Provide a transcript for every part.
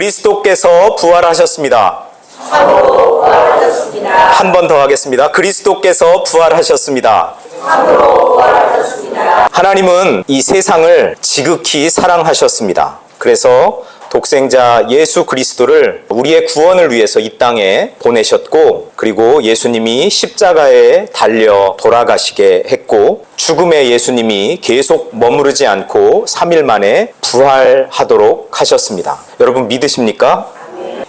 그리스도께서 부활하셨습니다. 참으로 부활하셨습니다. 한 번 더 하겠습니다. 그리스도께서 부활하셨습니다. 참으로 부활하셨습니다. 하나님은 이 세상을 지극히 사랑하셨습니다. 그래서 독생자 예수 그리스도를 우리의 구원을 위해서 이 땅에 보내셨고, 그리고 예수님이 십자가에 달려 돌아가시게 했고, 죽음의 예수님이 계속 머무르지 않고 3일 만에 부활하도록 하셨습니다. 여러분 믿으십니까?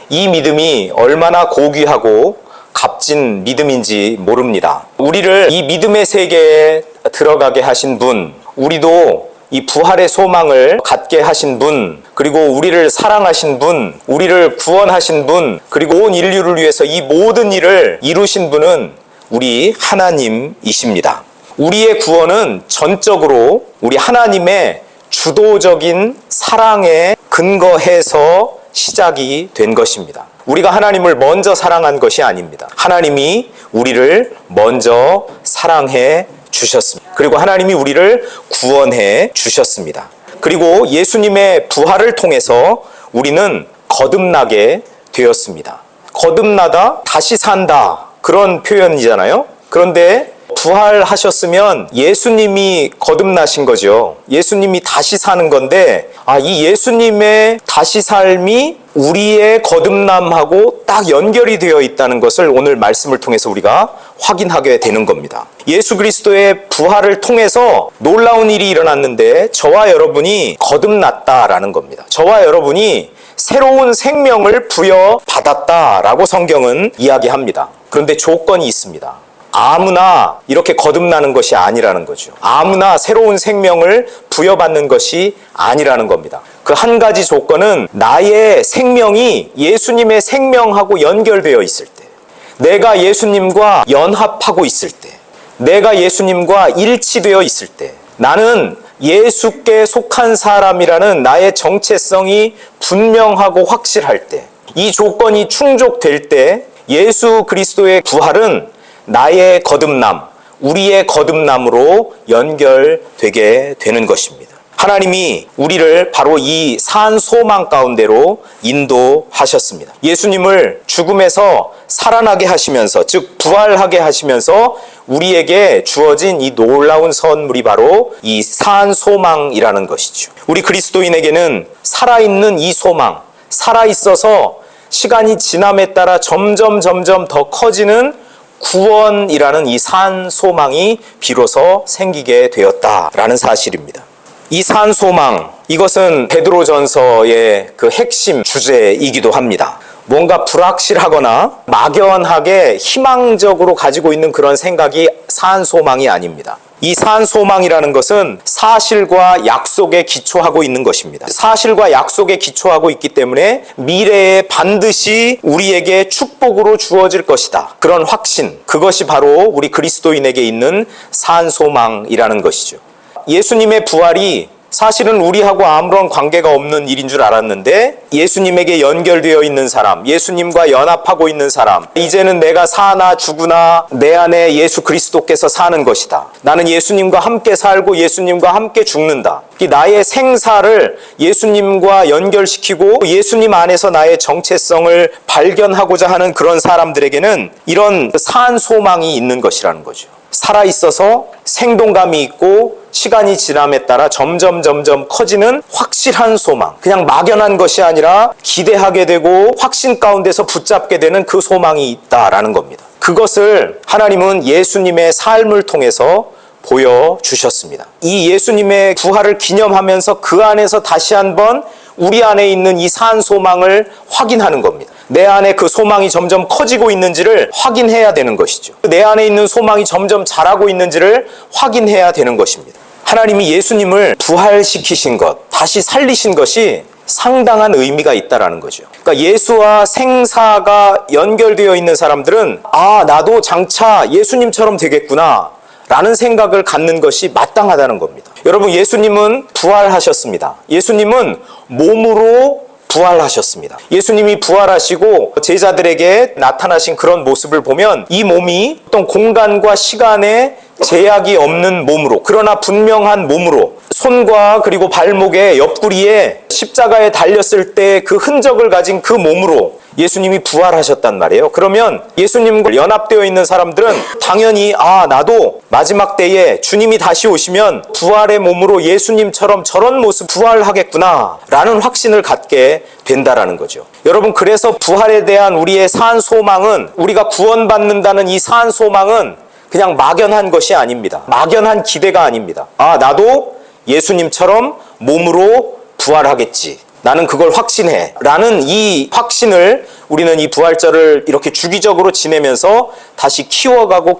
이 믿음이 얼마나 고귀하고 값진 믿음인지 모릅니다. 우리를 이 믿음의 세계에 들어가게 하신 분, 우리도 이 부활의 소망을 갖게 하신 분, 그리고 우리를 사랑하신 분, 우리를 구원하신 분, 그리고 온 인류를 위해서 이 모든 일을 이루신 분은 우리 하나님이십니다. 우리의 구원은 전적으로 우리 하나님의 주도적인 사랑에 근거해서 시작이 된 것입니다. 우리가 하나님을 먼저 사랑한 것이 아닙니다. 하나님이 우리를 먼저 사랑해 주셨습니다. 그리고 하나님이 우리를 구원해 주셨습니다. 그리고 예수님의 부활을 통해서 우리는 거듭나게 되었습니다. 거듭나다, 다시 산다, 그런 표현이잖아요. 그런데 부활하셨으면 예수님이 거듭나신 거죠. 예수님이 다시 사는 건데, 이 예수님의 다시 삶이 우리의 거듭남하고 딱 연결이 되어 있다는 것을 오늘 말씀을 통해서 우리가 확인하게 되는 겁니다. 예수 그리스도의 부활을 통해서 놀라운 일이 일어났는데 저와 여러분이 거듭났다라는 겁니다. 저와 여러분이 새로운 생명을 부여받았다라고 성경은 이야기합니다. 그런데 조건이 있습니다. 아무나 이렇게 거듭나는 것이 아니라는 거죠. 아무나 새로운 생명을 부여받는 것이 아니라는 겁니다. 그 한 가지 조건은 나의 생명이 예수님의 생명하고 연결되어 있을 때, 내가 예수님과 연합하고 있을 때, 내가 예수님과 일치되어 있을 때, 나는 예수께 속한 사람이라는 나의 정체성이 분명하고 확실할 때, 이 조건이 충족될 때 예수 그리스도의 부활은 나의 거듭남, 우리의 거듭남으로 연결되게 되는 것입니다. 하나님이 우리를 바로 이 산 소망 가운데로 인도하셨습니다. 예수님을 죽음에서 살아나게 하시면서, 즉 부활하게 하시면서 우리에게 주어진 이 놀라운 선물이 바로 이 산 소망이라는 것이죠. 우리 그리스도인에게는 살아있는 이 소망, 살아있어서 시간이 지남에 따라 점점 더 커지는 구원이라는 이 산 소망이 비로소 생기게 되었다라는 사실입니다. 이 산 소망, 이것은 베드로전서의 그 핵심 주제이기도 합니다. 뭔가 불확실하거나 막연하게 희망적으로 가지고 있는 그런 생각이 산 소망이 아닙니다. 이 산 소망이라는 것은 사실과 약속에 기초하고 있는 것입니다. 사실과 약속에 기초하고 있기 때문에 미래에 반드시 우리에게 축복으로 주어질 것이다. 그런 확신, 그것이 바로 우리 그리스도인에게 있는 산 소망이라는 것이죠. 예수님의 부활이 사실은 우리하고 아무런 관계가 없는 일인 줄 알았는데, 예수님에게 연결되어 있는 사람, 예수님과 연합하고 있는 사람, 이제는 내가 사나 죽으나 내 안에 예수 그리스도께서 사는 것이다. 나는 예수님과 함께 살고 예수님과 함께 죽는다. 나의 생사를 예수님과 연결시키고 예수님 안에서 나의 정체성을 발견하고자 하는 그런 사람들에게는 이런 산 소망이 있는 것이라는 거죠. 살아있어서 생동감이 있고 시간이 지남에 따라 점점 커지는 확실한 소망, 그냥 막연한 것이 아니라 기대하게 되고 확신 가운데서 붙잡게 되는 그 소망이 있다라는 겁니다. 그것을 하나님은 예수님의 삶을 통해서 보여주셨습니다. 이 예수님의 부활을 기념하면서 그 안에서 다시 한번 우리 안에 있는 이 산 소망을 확인하는 겁니다. 내 안에 그 소망이 점점 커지고 있는지를 확인해야 되는 것이죠. 내 안에 있는 소망이 점점 자라고 있는지를 확인해야 되는 것입니다. 하나님이 예수님을 부활시키신 것, 다시 살리신 것이 상당한 의미가 있다라는 거죠. 그러니까 예수와 생사가 연결되어 있는 사람들은 나도 장차 예수님처럼 되겠구나 라는 생각을 갖는 것이 마땅하다는 겁니다. 여러분, 예수님은 부활하셨습니다. 예수님은 몸으로 부활하셨습니다. 예수님이 부활하시고 제자들에게 나타나신 그런 모습을 보면 이 몸이 어떤 공간과 시간에 제약이 없는 몸으로, 그러나 분명한 몸으로 손과 그리고 발목에 옆구리에 십자가에 달렸을 때 그 흔적을 가진 그 몸으로 예수님이 부활하셨단 말이에요. 그러면 예수님과 연합되어 있는 사람들은 당연히 나도 마지막 때에 주님이 다시 오시면 부활의 몸으로 예수님처럼 저런 모습 부활하겠구나 라는 확신을 갖게 된다라는 거죠. 여러분, 그래서 부활에 대한 우리의 산 소망은, 우리가 구원받는다는 이 산 소망은 그냥 막연한 것이 아닙니다. 막연한 기대가 아닙니다. 나도 예수님처럼 몸으로 부활하겠지, 나는 그걸 확신해 라는 이 확신을 우리는 이 부활절을 이렇게 주기적으로 지내면서 다시 키워가고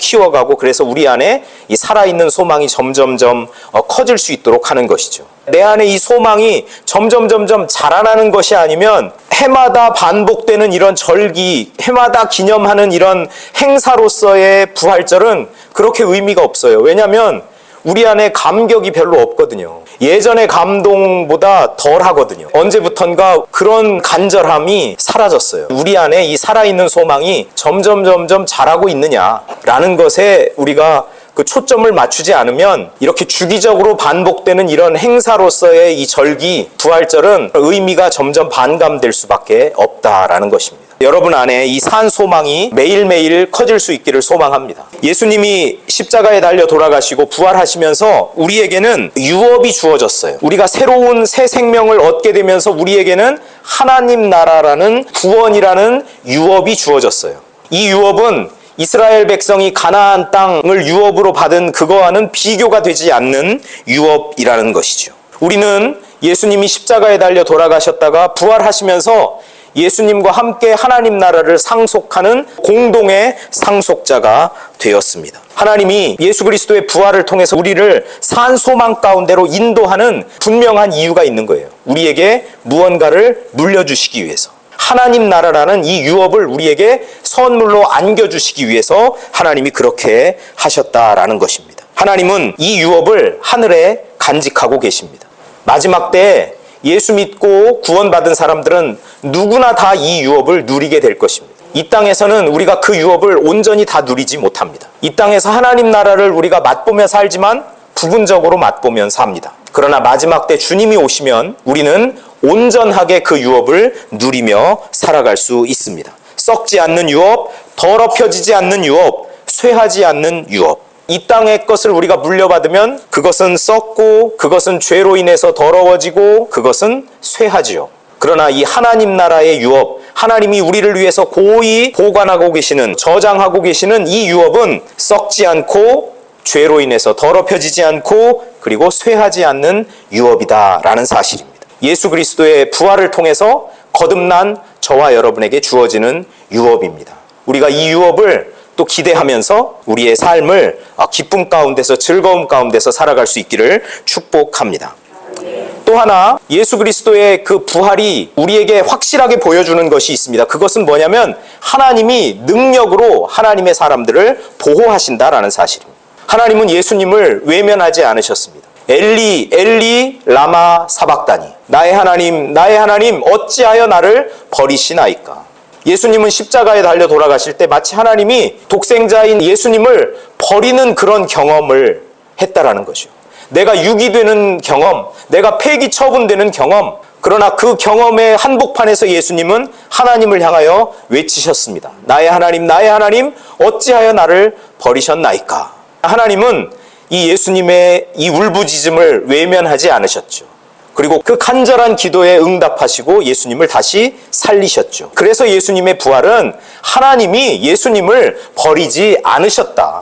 그래서 우리 안에 이 살아있는 소망이 점점점 커질 수 있도록 하는 것이죠. 내 안에 이 소망이 점점 자라나는 것이 아니면 해마다 반복되는 이런 절기, 해마다 기념하는 이런 행사로서의 부활절은 그렇게 의미가 없어요. 왜냐하면 우리 안에 감격이 별로 없거든요. 예전의 감동보다 덜 하거든요. 언제부턴가 그런 간절함이 사라졌어요. 우리 안에 이 살아있는 소망이 점점 자라고 있느냐라는 것에 우리가 그 초점을 맞추지 않으면 이렇게 주기적으로 반복되는 이런 행사로서의 이 절기, 부활절은 의미가 점점 반감될 수밖에 없다라는 것입니다. 여러분 안에 이 산 소망이 매일매일 커질 수 있기를 소망합니다. 예수님이 십자가에 달려 돌아가시고 부활하시면서 우리에게는 유업이 주어졌어요. 우리가 새로운 새 생명을 얻게 되면서 우리에게는 하나님 나라라는 구원이라는 유업이 주어졌어요. 이 유업은 이스라엘 백성이 가나안 땅을 유업으로 받은 그거와는 비교가 되지 않는 유업이라는 것이죠. 우리는 예수님이 십자가에 달려 돌아가셨다가 부활하시면서 예수님과 함께 하나님 나라를 상속하는 공동의 상속자가 되었습니다. 하나님이 예수 그리스도의 부활을 통해서 우리를 산 소망 가운데로 인도하는 분명한 이유가 있는 거예요. 우리에게 무언가를 물려주시기 위해서. 하나님 나라라는 이 유업을 우리에게 선물로 안겨주시기 위해서 하나님이 그렇게 하셨다라는 것입니다. 하나님은 이 유업을 하늘에 간직하고 계십니다. 마지막 때에 예수 믿고 구원받은 사람들은 누구나 다 이 유업을 누리게 될 것입니다. 이 땅에서는 우리가 그 유업을 온전히 다 누리지 못합니다. 이 땅에서 하나님 나라를 우리가 맛보며 살지만 부분적으로 맛보면 삽니다. 그러나 마지막 때 주님이 오시면 우리는 온전하게 그 유업을 누리며 살아갈 수 있습니다. 썩지 않는 유업, 더럽혀지지 않는 유업, 쇠하지 않는 유업. 이 땅의 것을 우리가 물려받으면 그것은 썩고 그것은 죄로 인해서 더러워지고 그것은 쇠하지요. 그러나 이 하나님 나라의 유업, 하나님이 우리를 위해서 고이 보관하고 계시는, 저장하고 계시는 이 유업은 썩지 않고 죄로 인해서 더럽혀지지 않고 그리고 쇠하지 않는 유업이다라는 사실입니다. 예수 그리스도의 부활을 통해서 거듭난 저와 여러분에게 주어지는 유업입니다. 우리가 이 유업을 또 기대하면서 우리의 삶을 기쁨 가운데서, 즐거움 가운데서 살아갈 수 있기를 축복합니다. 또 하나, 예수 그리스도의 그 부활이 우리에게 확실하게 보여주는 것이 있습니다. 그것은 뭐냐면 하나님이 능력으로 하나님의 사람들을 보호하신다라는 사실입니다. 하나님은 예수님을 외면하지 않으셨습니다. 엘리 엘리 라마 사박다니, 나의 하나님 어찌하여 나를 버리시나이까. 예수님은 십자가에 달려 돌아가실 때 마치 하나님이 독생자인 예수님을 버리는 그런 경험을 했다라는 것이요. 내가 유기되는 경험, 내가 폐기 처분되는 경험, 그러나 그 경험의 한복판에서 예수님은 하나님을 향하여 외치셨습니다. 나의 하나님 어찌하여 나를 버리셨나이까. 하나님은 이 예수님의 이 울부짖음을 외면하지 않으셨죠. 그리고 그 간절한 기도에 응답하시고 예수님을 다시 살리셨죠. 그래서 예수님의 부활은 하나님이 예수님을 버리지 않으셨다.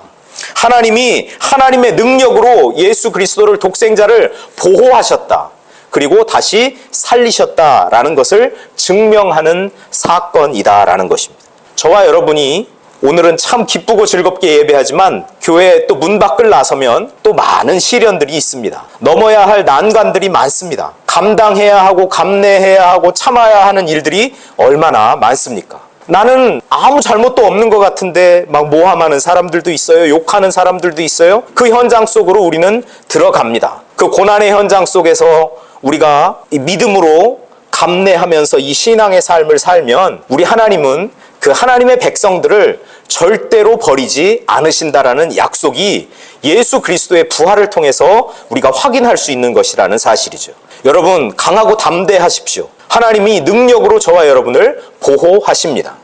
하나님이 하나님의 능력으로 예수 그리스도를, 독생자를 보호하셨다. 그리고 다시 살리셨다라는 것을 증명하는 사건이다라는 것입니다. 저와 여러분이 오늘은 참 기쁘고 즐겁게 예배하지만 교회 또 문 밖을 나서면 또 많은 시련들이 있습니다. 넘어야 할 난관들이 많습니다. 감당해야 하고 감내해야 하고 참아야 하는 일들이 얼마나 많습니까? 나는 아무 잘못도 없는 것 같은데 막 모함하는 사람들도 있어요. 욕하는 사람들도 있어요. 그 현장 속으로 우리는 들어갑니다. 그 고난의 현장 속에서 우리가 이 믿음으로 감내하면서 이 신앙의 삶을 살면 우리 하나님은 그 하나님의 백성들을 절대로 버리지 않으신다라는 약속이 예수 그리스도의 부활을 통해서 우리가 확인할 수 있는 것이라는 사실이죠. 여러분, 강하고 담대하십시오. 하나님이 능력으로 저와 여러분을 보호하십니다.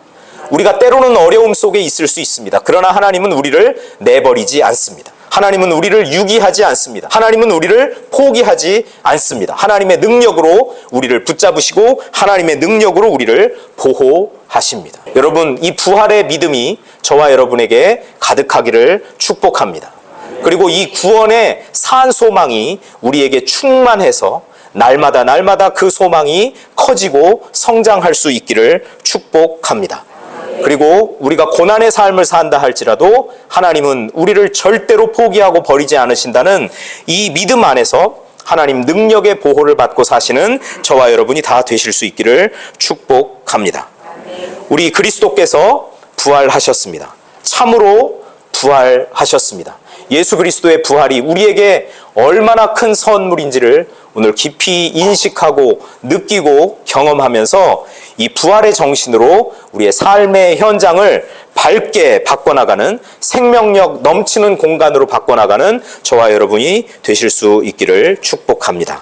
우리가 때로는 어려움 속에 있을 수 있습니다. 그러나 하나님은 우리를 내버리지 않습니다. 하나님은 우리를 유기하지 않습니다. 하나님은 우리를 포기하지 않습니다. 하나님의 능력으로 우리를 붙잡으시고 하나님의 능력으로 우리를 보호하십니다. 여러분, 이 부활의 믿음이 저와 여러분에게 가득하기를 축복합니다. 그리고 이 구원의 산 소망이 우리에게 충만해서 날마다 그 소망이 커지고 성장할 수 있기를 축복합니다. 그리고 우리가 고난의 삶을 산다 할지라도 하나님은 우리를 절대로 포기하고 버리지 않으신다는 이 믿음 안에서 하나님 능력의 보호를 받고 사시는 저와 여러분이 다 되실 수 있기를 축복합니다. 우리 그리스도께서 부활하셨습니다. 참으로 부활하셨습니다. 예수 그리스도의 부활이 우리에게 얼마나 큰 선물인지를 오늘 깊이 인식하고 느끼고 경험하면서 이 부활의 정신으로 우리의 삶의 현장을 밝게 바꿔나가는, 생명력 넘치는 공간으로 바꿔나가는 저와 여러분이 되실 수 있기를 축복합니다.